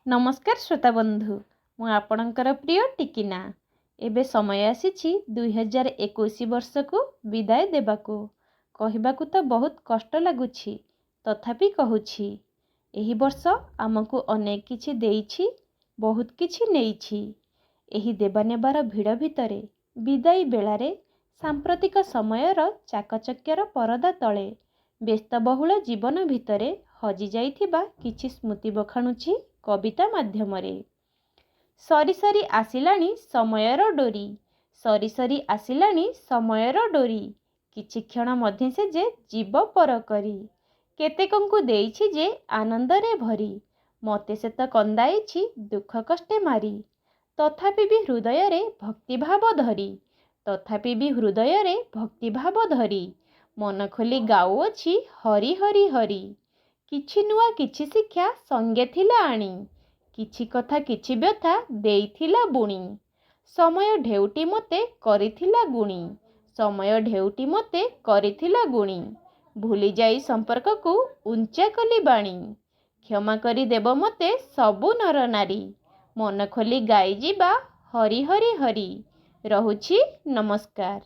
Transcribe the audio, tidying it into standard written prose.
नमस्कार श्रोता बंधु मु आपणकर प्रिय टिकिना एबे समय आसीछि 2021 वर्ष को विदाय देबाको कहबाकू तो बहुत कष्ट लागुछि तथापि कहूछि एही वर्ष आमको अनेक किछि देइछि बहुत किछि नेइछि एही देबानेबार भिड़ भितरे विदाई बेलारे सांप्रतिक समयर चाकचक्यर परदा तले व्यस्तबहुल जीवन भितरे हजि जाइथिबा किछि स्मृति बखाणुछि कविता माध्यमरे। सरी सरी आसिलाणी समयर डोरी सरी सरी आसिलाणी समयर डोरी किछि क्षण मध्य से जे जीव पर करी केतेकंकु देइछि जे आनंदरे भरी मते से तो कंदाइछि दुख कष्टे मारी तथापि भी हृदय रे भक्तिभाव धरी तथापि भी हृदय रे भक्तिभाव धरी मन खोली गाउछि हरि हरि हरि किछि नुआ किछि शिक्षा संगे थिला आनी किछि कथा किछि व्यथा देइथिला बुणी समय ढेउटी मते करिथिला गुणी समय ढेउटी मते करिथिला गुणी भूली जाई संपर्क को उंचा कली बाणी क्षमा करी देव मते सबु नर नारी मन खोली गाई जीवा हरि हरि हरि रहुछि नमस्कार।